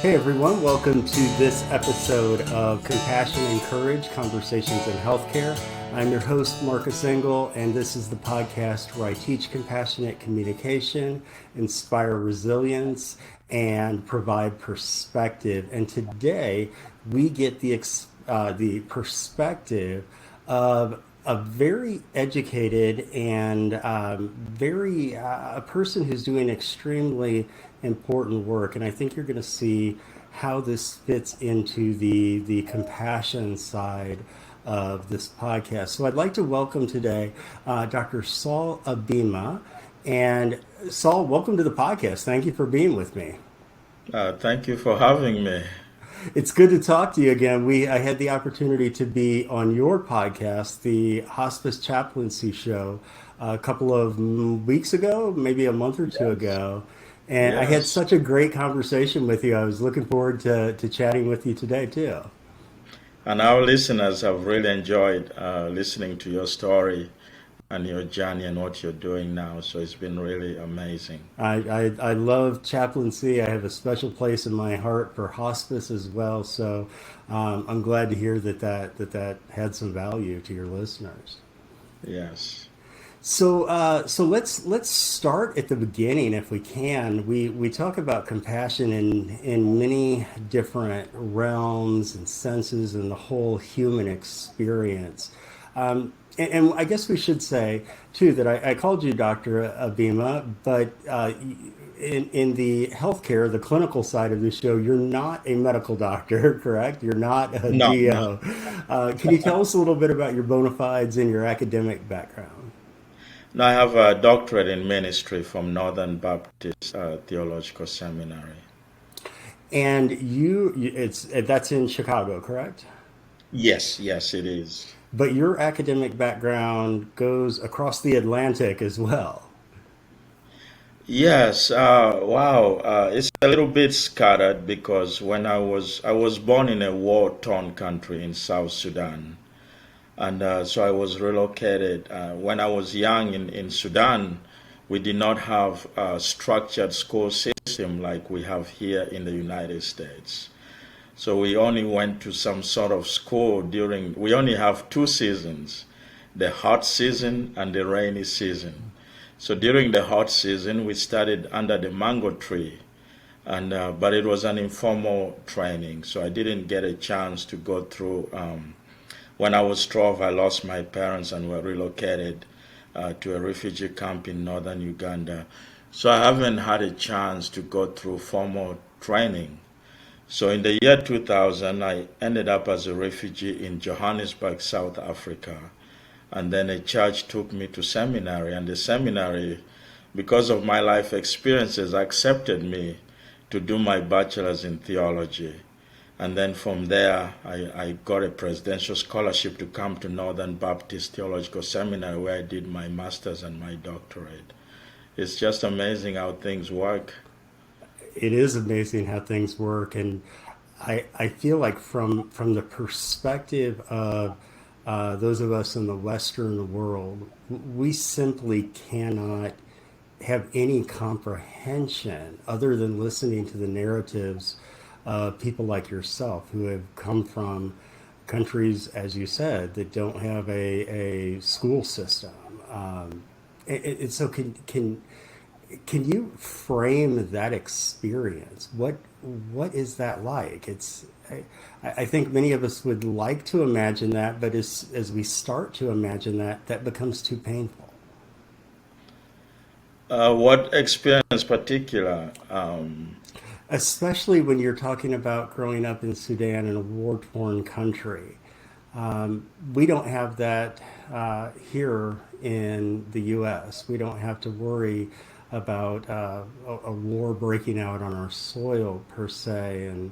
Hey everyone, welcome to this episode of Compassion and Courage, Conversations in Healthcare. I'm your host, Marcus Engel, and this is the podcast where I teach compassionate communication, inspire resilience, and provide perspective. And today we get the perspective of a very educated and a person who's doing extremely important work. And I think you're going to see how this fits into the compassion side of this podcast. So I'd like to welcome today Dr. Saul Ebema. And Saul, welcome to the podcast. Thank you for being with me. Thank you for having me. It's good to talk to you again. I had the opportunity to be on your podcast, the Hospice Chaplaincy Show, a couple of weeks ago, maybe a month or two Yes. ago. And I had Yes. such a great conversation with you. I was looking forward to chatting with you today, too. And our listeners have really enjoyed listening to your story and your journey and what you're doing now. So it's been really amazing. I love chaplaincy. I have a special place in my heart for hospice as well. So I'm glad to hear that had some value to your listeners. Yes. So let's start at the beginning if we can. We talk about compassion in many different realms and senses and the whole human experience. And I guess we should say too that I called you Dr. Ebema, but in the healthcare, the clinical side of the show, you're not a medical doctor, correct? You're not a No, no. DO. Can you tell us a little bit about your bona fides and your academic background? No, I have a doctorate in ministry from Northern Baptist Theological Seminary. And it's that's in Chicago, correct? Yes, yes, it is. But your academic background goes across the Atlantic as well. Yes, wow. It's a little bit scattered because I was born in a war-torn country in South Sudan. And so I was relocated. When I was young in Sudan, we did not have a structured school system like we have here in the United States. So we only went to some sort of school we only have two seasons, the hot season and the rainy season. So during the hot season, we studied under the mango tree, and but it was an informal training, so I didn't get a chance to go through. When I was 12, I lost my parents and were relocated to a refugee camp in northern Uganda. So I haven't had a chance to go through formal training. So in the year 2000, I ended up as a refugee in Johannesburg, South Africa. And then a church took me to seminary, and the seminary, because of my life experiences, accepted me to do my bachelor's in theology. And then from there, I got a presidential scholarship to come to Northern Baptist Theological Seminary, where I did my master's and my doctorate. It's just amazing how things work. It is amazing how things work, and I feel like from the perspective of those of us in the Western world, we simply cannot have any comprehension other than listening to the narratives of people like yourself who have come from countries, as you said, that don't have a school system. So can you frame that experience? What is that like? I think many of us would like to imagine that, but as we start to imagine that, that becomes too painful. What experience particular? Especially when you're talking about growing up in Sudan in a war-torn country. We don't have that here in the U.S. We don't have to worry about a war breaking out on our soil per se, and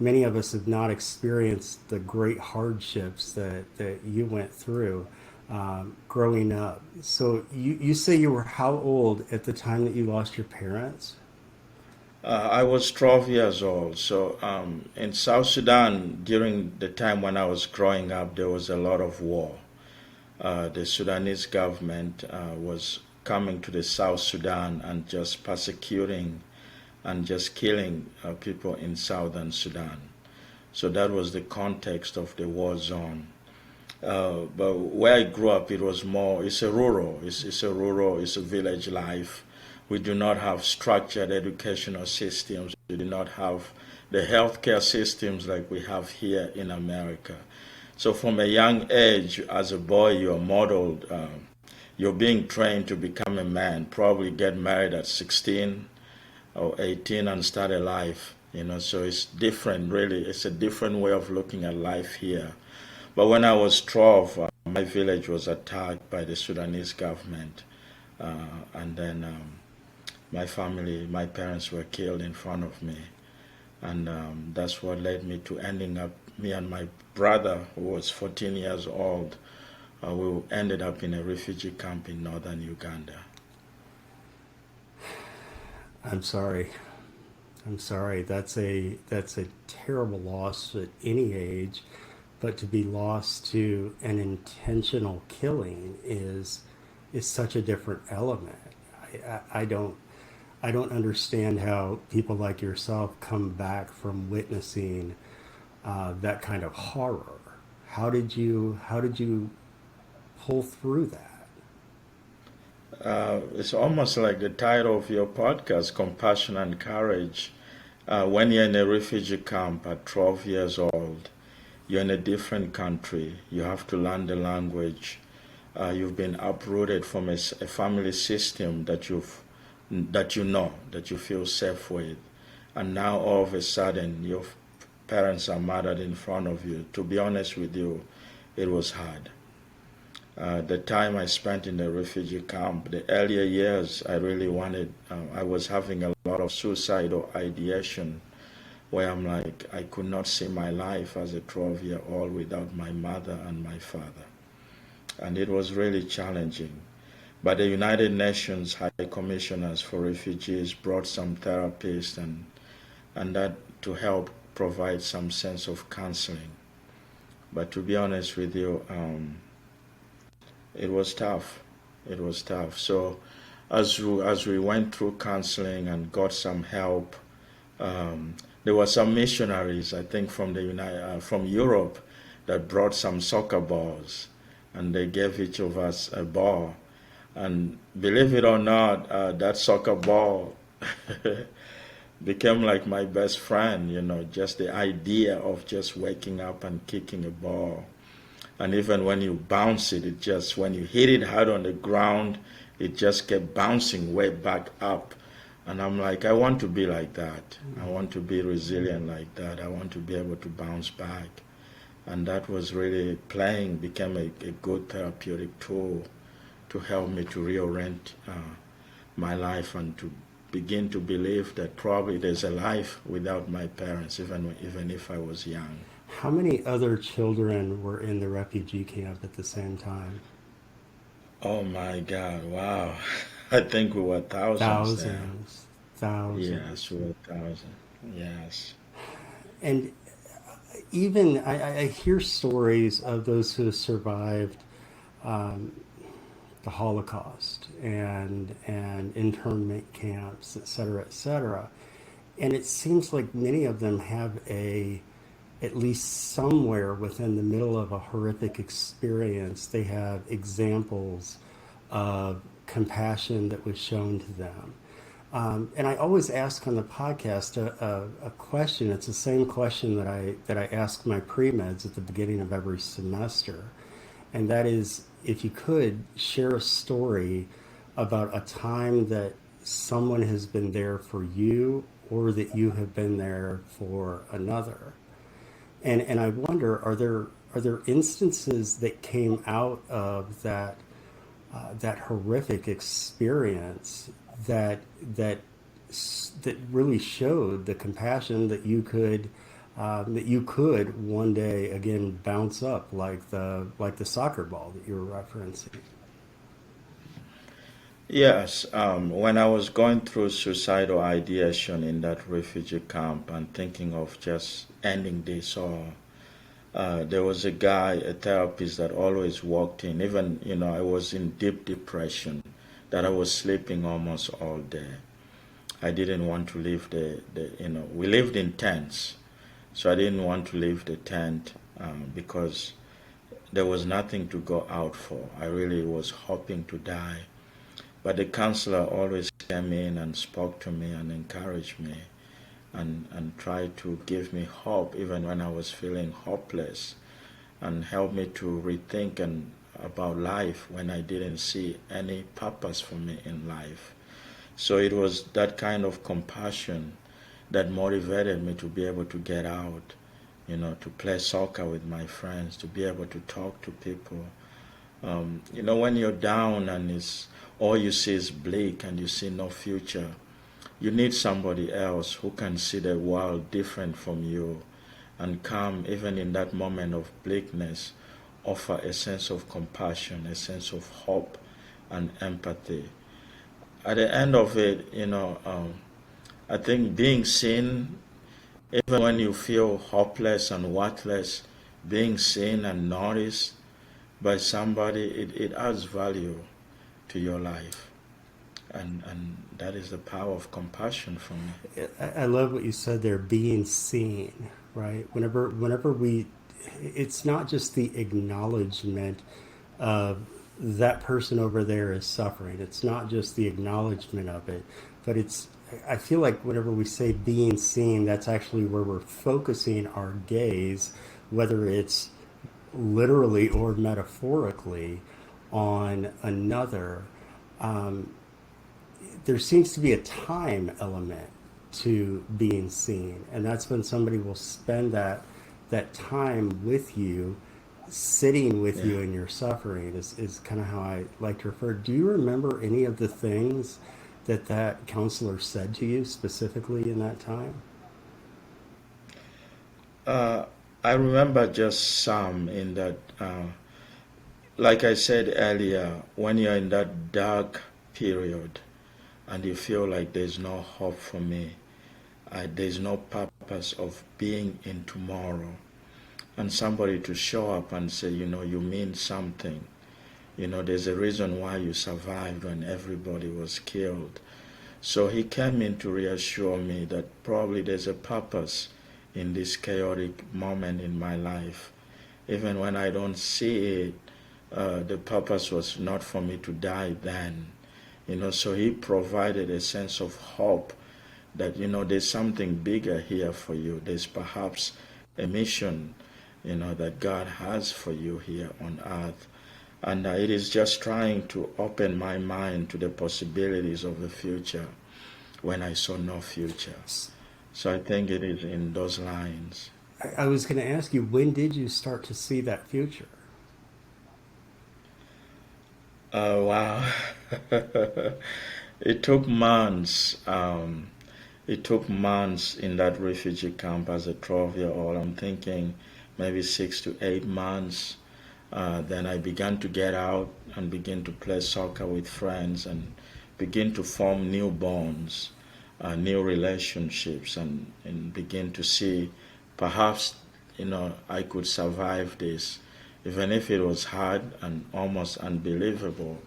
many of us have not experienced the great hardships that you went through growing up. So you say you were how old at the time that you lost your parents? I was 12 years old. So in South Sudan, during the time when I was growing up, there was a lot of war. The Sudanese government was coming to the South Sudan and just persecuting and just killing people in southern Sudan. So that was the context of the war zone. But where I grew up, it was more, it's a village life. We do not have structured educational systems. We do not have the healthcare systems like we have here in America. So from a young age, as a boy, you're modeled, you're being trained to become a man, probably get married at 16 or 18 and start a life. So it's different, really. It's a different way of looking at life here. But when I was 12, my village was attacked by the Sudanese government. And then my parents were killed in front of me. And that's what led me to ending up, me and my brother, who was 14 years old, we ended up in a refugee camp in northern Uganda. I'm sorry. I'm sorry. That's a terrible loss at any age, but to be lost to an intentional killing is such a different element. I don't understand how people like yourself come back from witnessing that kind of horror. How did you pull through that? It's almost like the title of your podcast, Compassion and Courage. When you're in a refugee camp at 12 years old, you're in a different country. You have to learn the language. You've been uprooted from a family system that you feel safe with, and now all of a sudden your parents are murdered in front of you. To be honest with you, it was hard. The time I spent in the refugee camp, the earlier years, I really wanted. I was having a lot of suicidal ideation, where I'm like, I could not see my life as a 12-year-old without my mother and my father. And it was really challenging. But the United Nations High Commissioners for Refugees brought some therapists and that to help provide some sense of counseling. But to be honest with you, it was tough. It was tough. So as we went through counseling and got some help, there were some missionaries, I think, from Europe that brought some soccer balls, and they gave each of us a ball. And believe it or not, that soccer ball became like my best friend, just the idea of just waking up and kicking a ball. And even when you bounce it, when you hit it hard on the ground, it just kept bouncing way back up. And I'm like, I want to be like that. I want to be resilient like that. I want to be able to bounce back. And that was really became a good therapeutic tool to help me to reorient my life and to begin to believe that probably there's a life without my parents, even if I was young. How many other children were in the refugee camp at the same time? Oh my God, wow. I think we were thousands there. Thousands. Yes, we were thousands. Yes. And even I hear stories of those who have survived the Holocaust and internment camps, et cetera, et cetera. And it seems like many of them have at least somewhere within the middle of a horrific experience, they have examples of compassion that was shown to them. And I always ask on the podcast a question. It's the same question that I ask my pre-meds at the beginning of every semester. And that is, if you could share a story about a time that someone has been there for you or that you have been there for another. And I wonder, are there instances that came out of that horrific experience that really showed the compassion that you could one day again bounce up like the soccer ball that you were referencing? Yes, when I was going through suicidal ideation in that refugee camp and thinking of just ending this all, there was a guy, a therapist that always walked in. Even, I was in deep depression, that I was sleeping almost all day. I didn't want to leave we lived in tents, so I didn't want to leave the tent because there was nothing to go out for. I really was hoping to die. But the counselor always came in and spoke to me and encouraged me and tried to give me hope even when I was feeling hopeless, and helped me to rethink about life when I didn't see any purpose for me in life. So it was that kind of compassion that motivated me to be able to get out, to play soccer with my friends, to be able to talk to people. When you're down and all you see is bleak and you see no future, you need somebody else who can see the world different from you and come, even in that moment of bleakness, offer a sense of compassion, a sense of hope and empathy. At the end of it, I think being seen, even when you feel hopeless and worthless, being seen and noticed by somebody, it adds value to your life. And that is the power of compassion for me. I love what you said there, being seen, right? Whenever it's not just the acknowledgement of that person over there is suffering. It's not just the acknowledgement of it, but I feel like whenever we say being seen, that's actually where we're focusing our gaze, whether it's literally or metaphorically, on another. There seems to be a time element to being seen, and that's when somebody will spend that time with you, sitting with you in your suffering, is kind of how I like to refer. Do you remember any of the things that counselor said to you specifically in that time? I remember just some in that, like I said earlier, when you're in that dark period and you feel like there's no hope for me, there's no purpose of being in tomorrow, and somebody to show up and say, you mean something. There's a reason why you survived when everybody was killed. So he came in to reassure me that probably there's a purpose in this chaotic moment in my life. Even when I don't see it, the purpose was not for me to die then. So he provided a sense of hope that, there's something bigger here for you. There's perhaps a mission, that God has for you here on earth. And it is just trying to open my mind to the possibilities of the future when I saw no future. So I think it is in those lines. I was going to ask you, when did you start to see that future? Wow. It took months. It took months in that refugee camp as a 12-year-old. I'm thinking maybe 6 to 8 months. Then I began to get out and begin to play soccer with friends and begin to form new bonds, new relationships, and begin to see perhaps, I could survive this, even if it was hard and almost unbelievable.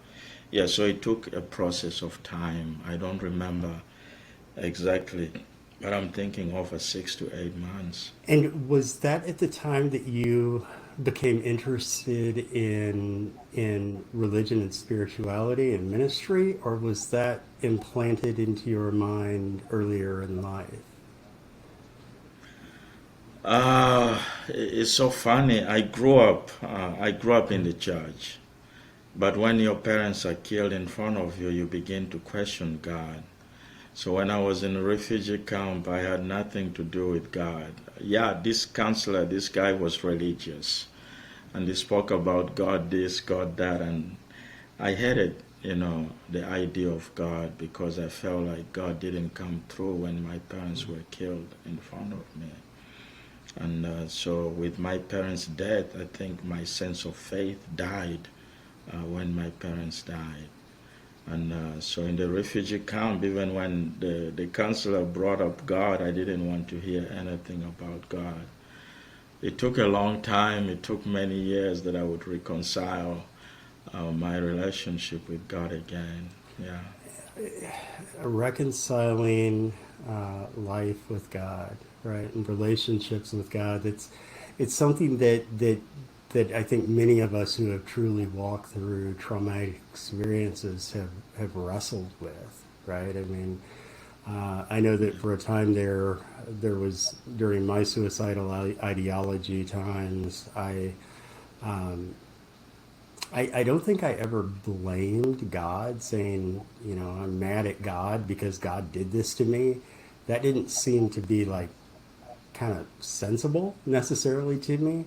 Yeah, so it took a process of time. I don't remember exactly, but I'm thinking over 6 to 8 months. And was that at the time that you became interested in religion and spirituality and ministry, or was that implanted into your mind earlier in life? It's so funny. I grew up. I grew up in the church, but when your parents are killed in front of you, you begin to question God. So when I was in a refugee camp, I had nothing to do with God. Yeah, this counselor, this guy was religious, and he spoke about God this, God that, and I hated, the idea of God because I felt like God didn't come through when my parents were killed in front of me. And so with my parents' death, I think my sense of faith died when my parents died. And so in the refugee camp, even when the counselor brought up God, I didn't want to hear anything about God. It took a long time. It took many years that I would reconcile my relationship with God again. Yeah. reconciling life with God, right, and relationships with God. It's something that I think many of us who have truly walked through traumatic experiences have wrestled with, right? I mean, I know that for a time there was during my suicidal ideology times, I don't think I ever blamed God, saying, I'm mad at God because God did this to me. That didn't seem to be like kind of sensible necessarily to me.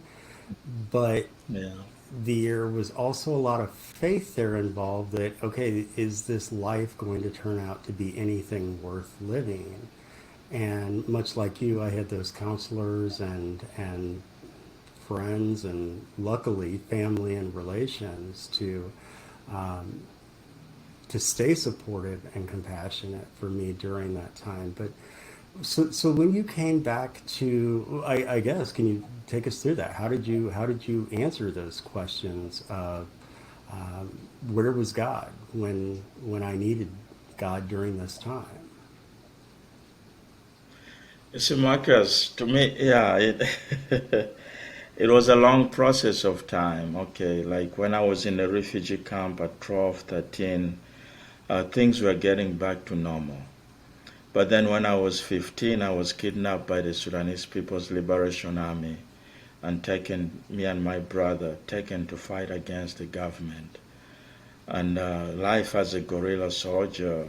But Yeah. there was also a lot of faith there involved that, okay, is this life going to turn out to be anything worth living? And much like you, I had those counselors and friends and luckily family and relations to stay supportive and compassionate for me during that time. But so when you came back to, I guess, can you take us through that? How did you answer those questions of where was God when I needed God during this time? You see, Marcus, to me, yeah, it was a long process of time. Okay, like when I was in the refugee camp at 12, 13, things were getting back to normal. But then when I was 15, I was kidnapped by the Sudanese People's Liberation Army and taken, me and my brother, taken to fight against the government. And life as a guerrilla soldier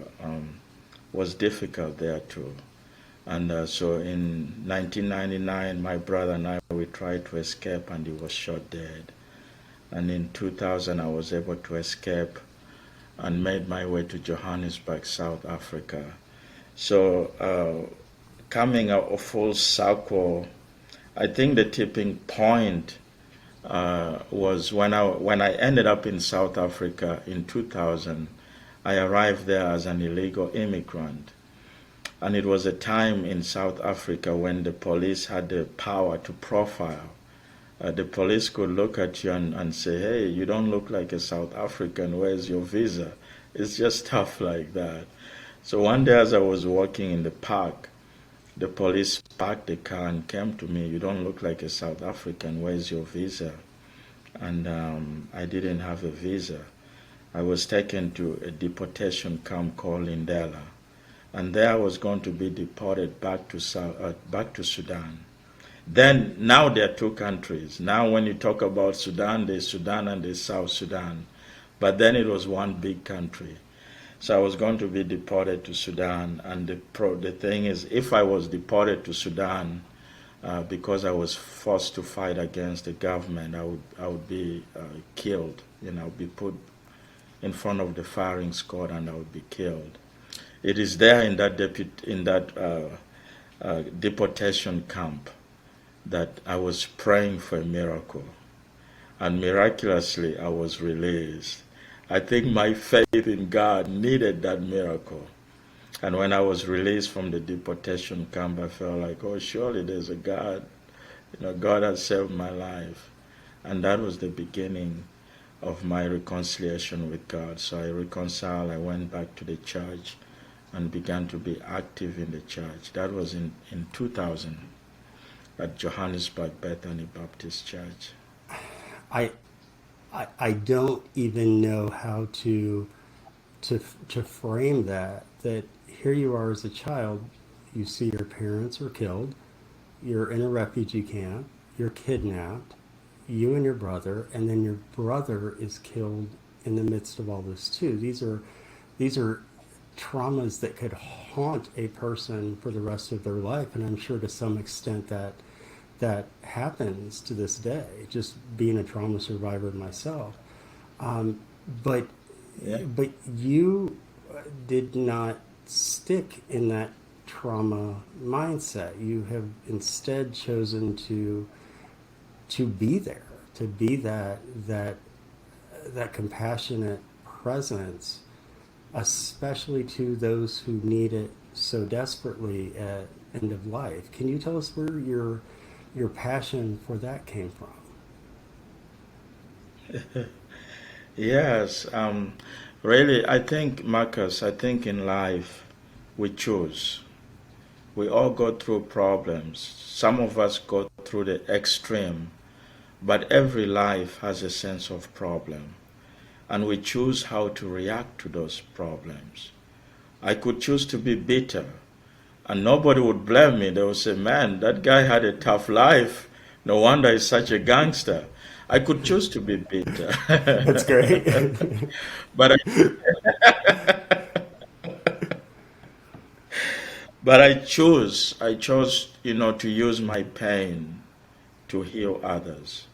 was difficult there too. And so in 1999, my brother and I, we tried to escape and he was shot dead. And in 2000, I was able to escape and made my way to Johannesburg, South Africa. So coming out of full circle, I think the tipping point was when I ended up in South Africa in 2000. I arrived there as an illegal immigrant, and it was a time in South Africa when the police had the power to profile. The police could look at you and say, "Hey, you don't look like a South African. Where's your visa?" It's just stuff like that. So one day, as I was walking in the park, the police parked the car and came to me. "You don't look like a South African. Where's your visa?" And I didn't have a visa. I was taken to a deportation camp called Lindela, and there I was going to be deported back to Sudan. Then now there are two countries. Now when you talk about Sudan, there's Sudan and there's South Sudan. But then it was one big country. So I was going to be deported to Sudan, and the thing is, if I was deported to Sudan, because I was forced to fight against the government, I would be killed. I would be put in front of the firing squad, and I would be killed. It is there in that deportation camp that I was praying for a miracle, and miraculously I was released. I think my faith in God needed that miracle. And when I was released from the deportation camp, I felt like, oh, surely there's a God. God has saved my life. And that was the beginning of my reconciliation with God. So I reconciled, I went back to the church and began to be active in the church. That was in 2000 at Johannesburg Bethany Baptist Church. I I don't even know how to frame that. That here you are as a child, you see your parents are killed, you're in a refugee camp, you're kidnapped, you and your brother, and then your brother is killed in the midst of all this too. These are traumas that could haunt a person for the rest of their life, and I'm sure to some extent that happens to this day. Just being a trauma survivor myself, but Yeah. but you did not stick in that trauma mindset. You have instead chosen to be there, to be that compassionate presence, especially to those who need it so desperately at end of life. Can you tell us where your passion for that came from? Yes, really, I think, Marcus, I think in life we choose. We all go through problems. Some of us go through the extreme, but every life has a sense of problem, and we choose how to react to those problems. I could choose to be bitter, and nobody would blame me. They would say, man, that guy had a tough life. No wonder he's such a gangster. I could choose to be bitter. That's great. but I, but I chose, to use my pain to heal others.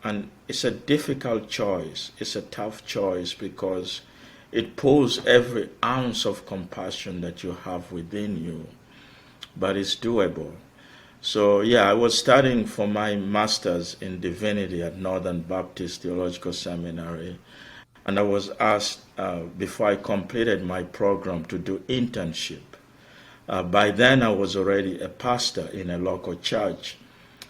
And it's a difficult choice. It's a tough choice because it pulls every ounce of compassion that you have within you, but it's doable. So, yeah, I was studying for my master's in divinity at Northern Baptist Theological Seminary, and I was asked before I completed my program to do internship. By then, I was already a pastor in a local church.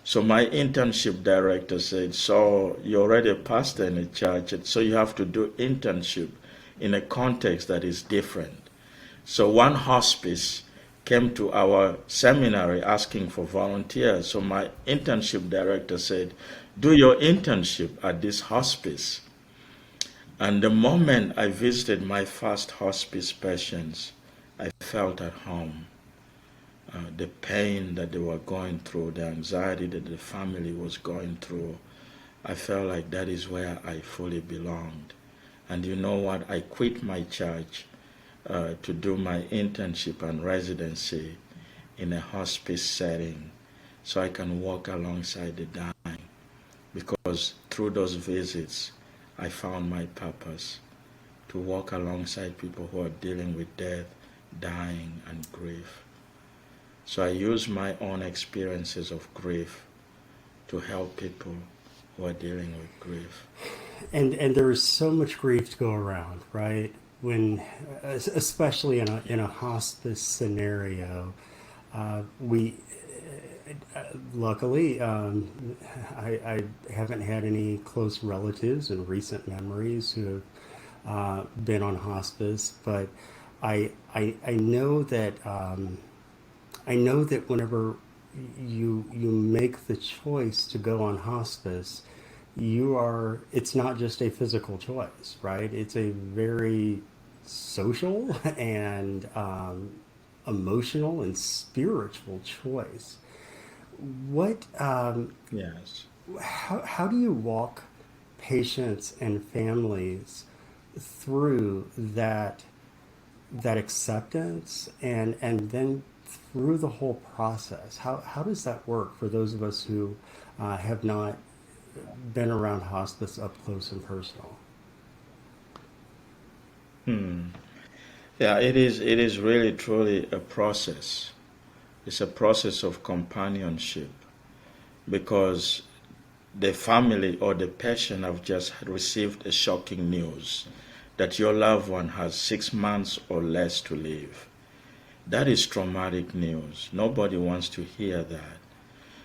So my internship director said, so you're already a pastor in a church, so you have to do internship in a context that is different. So one hospice came to our seminary asking for volunteers. So my internship director said, do your internship at this hospice. And the moment I visited my first hospice patients, I felt at home. The pain that they were going through, the anxiety that the family was going through, I felt like that is where I fully belonged. And you know what? I quit my church to do my internship and residency in a hospice setting so I can walk alongside the dying. Because through those visits, I found my purpose to walk alongside people who are dealing with death, dying, and grief. So I use my own experiences of grief to help people who are dealing with grief. And there is so much grief to go around, right? When, especially in a hospice scenario, we luckily I haven't had any close relatives in recent memories who have been on hospice, but I know that whenever you make the choice to go on hospice, it's not just a physical choice, right? It's a very social and emotional and spiritual choice. What Yes. how do you walk patients and families through that acceptance and then through the whole process? How does that work for those of us who have not been around hospice up close and personal? Hmm. Yeah, it is really truly a process. It's a process of companionship because the family or the patient have just received a shocking news that your loved one has 6 months or less to live. That is traumatic news. Nobody wants to hear that.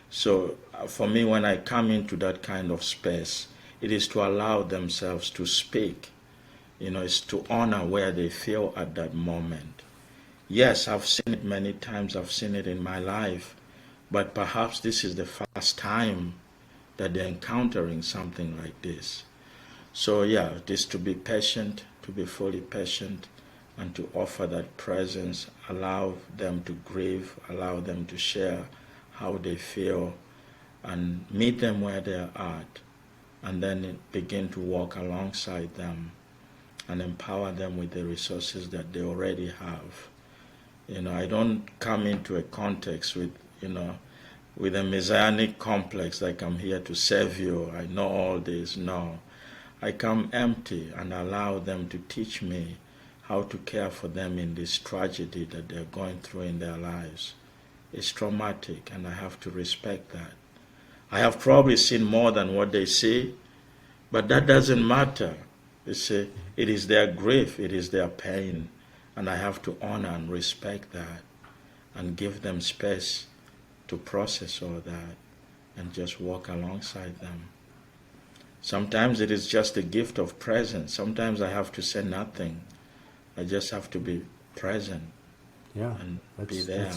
So for me, when I come into that kind of space, it is to allow themselves to speak. It's to honor where they feel at that moment. Yes, I've seen it many times. I've seen it in my life. But perhaps this is the first time that they're encountering something like this. So yeah, it is to be patient, to be fully patient, and to offer that presence, allow them to grieve, allow them to share how they feel, and meet them where they're at, and then begin to walk alongside them and empower them with the resources that they already have. I don't come into a context with a messianic complex like I'm here to save you, I know all this. No. I come empty and allow them to teach me how to care for them in this tragedy that they're going through in their lives. It's traumatic and I have to respect that. I have probably seen more than what they see, but that doesn't matter. It is their grief, it is their pain, and I have to honor and respect that and give them space to process all that and just walk alongside them. Sometimes it is just a gift of presence. Sometimes I have to say nothing. I just have to be present Yeah, and be that's there.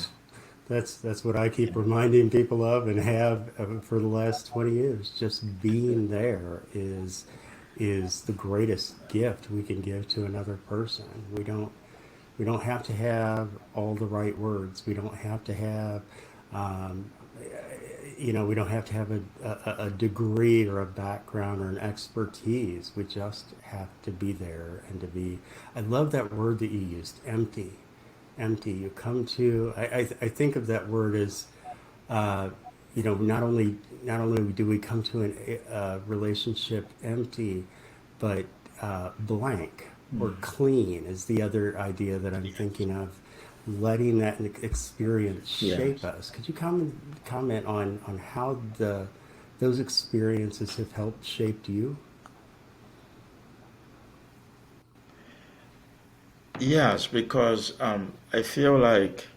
that's that's what I keep reminding people of and have for the last 20 years. Just being there is the greatest gift we can give to another person. We don't have to have all the right words. We don't have to have um, we don't have to have a degree or a background or an expertise. We just have to be there and to be. I love that word that you used, empty. Empty. You come to. I think of that word as, uh, not only do we come to a relationship empty, but blank or Mm. clean is the other idea that I'm thinking of. Letting that experience shape Yes. us. Could you comment on how those experiences have helped shaped you? Yes, because I feel like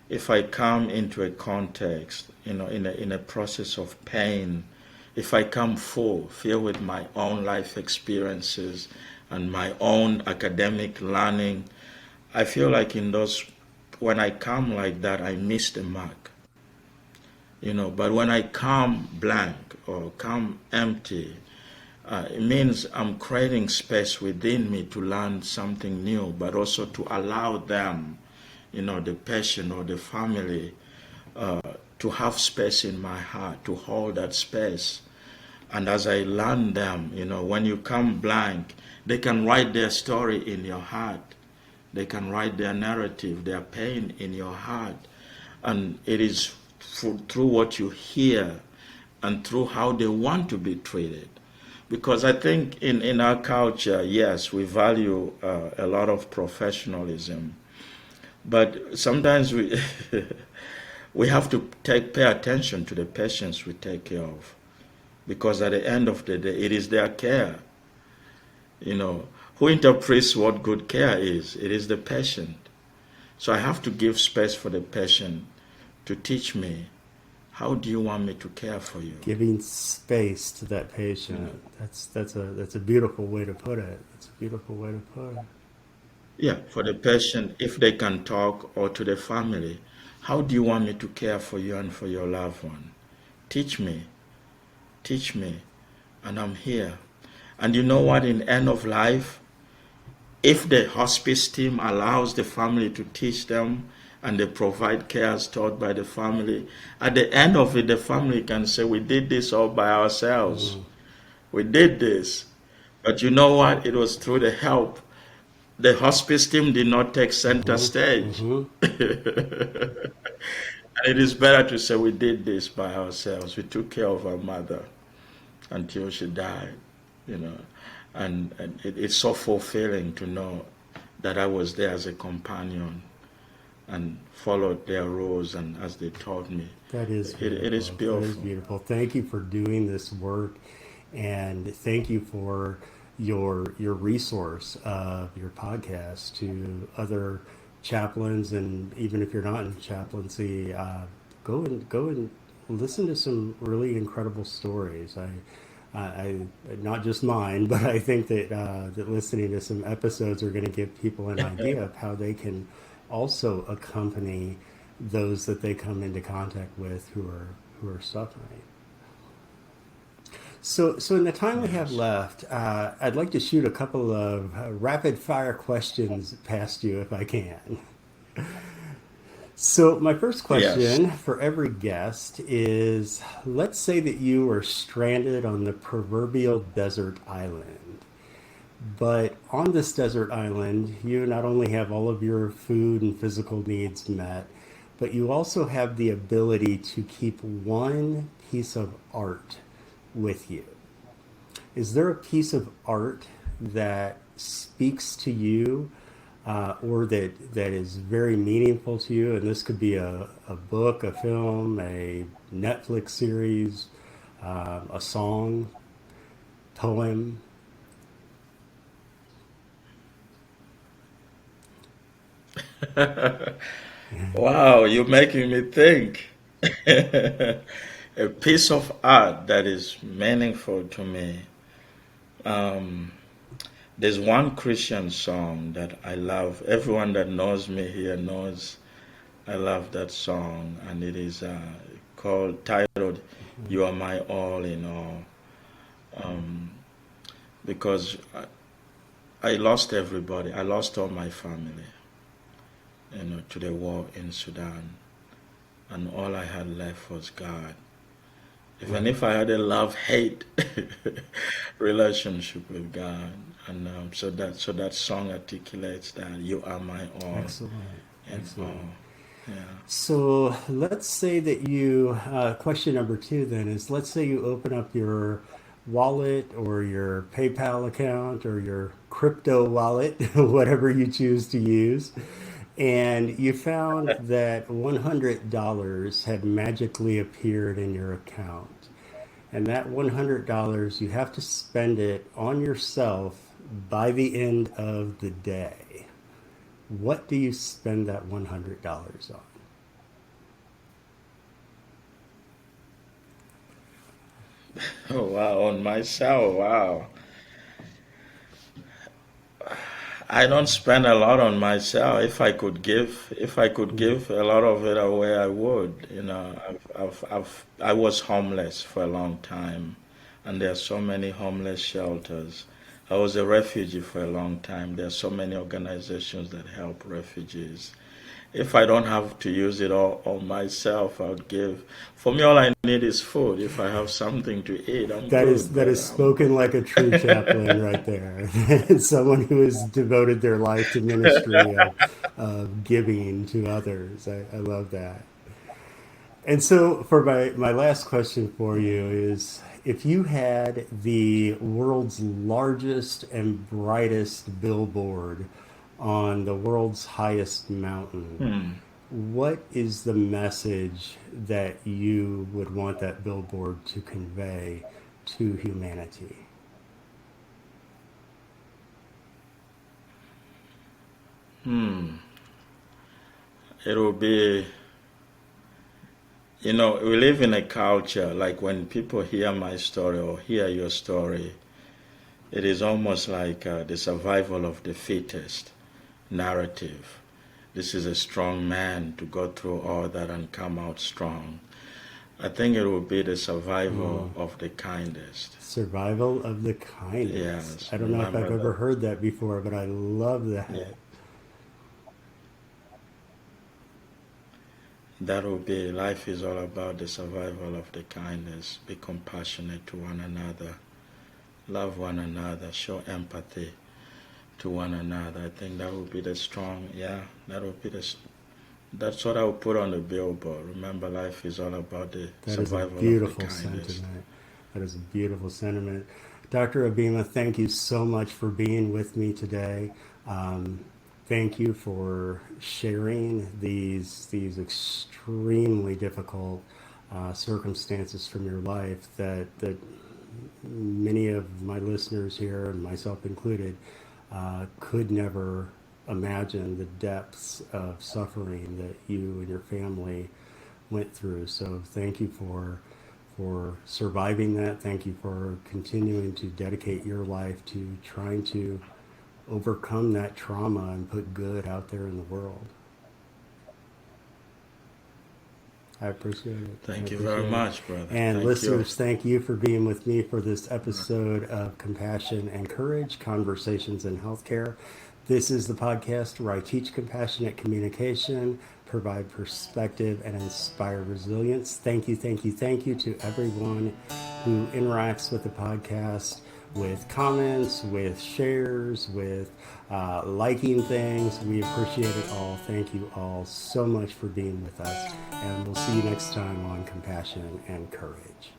if I come into a context, in a process of pain, if I come full, filled with my own life experiences and my own academic learning, I feel like when I come like that, I miss the mark. But when I come blank or come empty, it means I'm creating space within me to learn something new, but also to allow them, the patient or the family, uh, to have space in my heart, to hold that space. And as I learn them, when you come blank, they can write their story in your heart. They can write their narrative, their pain in your heart. And it is through what you hear and through how they want to be treated. Because I think in our culture, yes, we value a lot of professionalism, but sometimes we we have to pay attention to the patients we take care of, because at the end of the day, it is their care. You know, who interprets what good care is? It is the patient. So I have to give space for the patient to teach me, how do you want me to care for you? Giving space to that You know, patient. That's a beautiful way to put it. That's a beautiful way to put it. yeah, for the patient, if they can talk, or to the family, how do you want me to care for you and for your loved one? Teach me, teach me, and I'm here. And you know what? In end of life, if the hospice team allows the family to teach them and they provide care as taught by the family, at the end of it, the family can say, we did this all by ourselves. Mm-hmm. We did this. But you know what? It was through the help. The hospice team did not take center Mm-hmm. stage. Mm-hmm. And it is better to say we did this by ourselves. We took care of our mother until she died, you know. And it's so fulfilling to know that I was there as a companion and followed their rules and as they taught me. That is It is beautiful. That is beautiful. beautiful. Thank you for doing this work, and thank you for your resource of your podcast to other chaplains, and even if you're not in chaplaincy, go and listen to some really incredible stories. Not just mine, but I think that listening to some episodes are going to give people an idea of how they can also accompany those that they come into contact with who are suffering. So in the time we have Yes. left, I'd like to shoot a couple of rapid fire questions past you if I can. So my first Yes. question for every guest is: let's say that you were stranded on the proverbial desert island. But on this desert island, you not only have all of your food and physical needs met, but you also have the ability to keep one piece of art with you. Is there a piece of art that speaks to you, or that is very meaningful to you? And this could be a book, a film, a Netflix series, a song, poem. Wow, you're making me think. A piece of art that is meaningful to me. Um, there's one Christian song that I love. Everyone that knows me here knows I love that song, and it is titled "You Are My All in All." Um, because I lost everybody. I lost all my family, to the war in Sudan, and all I had left was God. Even Right. if I had a love-hate relationship with God, and so that song articulates that you are my all Excellent. in Excellent. all. Yeah. So let's say that question number two then is, let's say you open up your wallet or your PayPal account or your crypto wallet, whatever you choose to use, and you found that $100 had magically appeared in your account. And that $100, you have to spend it on yourself by the end of the day. What do you spend that $100 on? Oh wow, on myself, wow. I don't spend a lot on myself. If I could give a lot of it away, I would. I was homeless for a long time, and there are so many homeless shelters. I was a refugee for a long time. There are so many organizations that help refugees. If I don't have to use it all on myself, I would give. For me, all I need is food. If I have something to eat, I'm That is good, that is brother. I'm spoken good. like a true chaplain right there. Someone who has devoted their life to ministry of giving to others. I love that. And so, for my last question for you is, if you had the world's largest and brightest billboard on the world's highest mountain, Hmm. what is the message that you would want that billboard to convey to humanity? Hmm. It will be, we live in a culture like when people hear my story or hear your story, it is almost like the survival of the fittest narrative. This is a strong man to go through all that and come out strong. I think it will be the survival Mm. of the kindest. Survival of the kindest. Yes, I don't know if I've remember ever that. heard that before, but I love Yeah, that. that will be life is all about the survival of the kindest. Be compassionate to one another, love one another, show empathy to one another. I think that would be the strong, yeah, that would be that's what I would put on the billboard. Remember, life is all about the That is a survival of the beautiful kindest. sentiment. That is a beautiful sentiment. Dr. Ebema, thank you so much for being with me today. Um, Thank you for sharing these extremely difficult circumstances from your life that many of my listeners here, and myself included, could never imagine the depths of suffering that you and your family went through. So thank you for surviving that. Thank you for continuing to dedicate your life to trying to overcome that trauma and put good out there in the world. I appreciate it. I Thank you very appreciate it. much, brother. And Thank you. listeners, thank you for being with me for this episode of Compassion and Courage Conversations in Healthcare. This is the podcast where I teach compassionate communication, provide perspective, and inspire resilience. Thank you, thank you, thank you to everyone who interacts with the podcast, with comments, with shares, with liking things. We appreciate it all. Thank you all so much for being with us. And we'll see you next time on Compassion and Courage.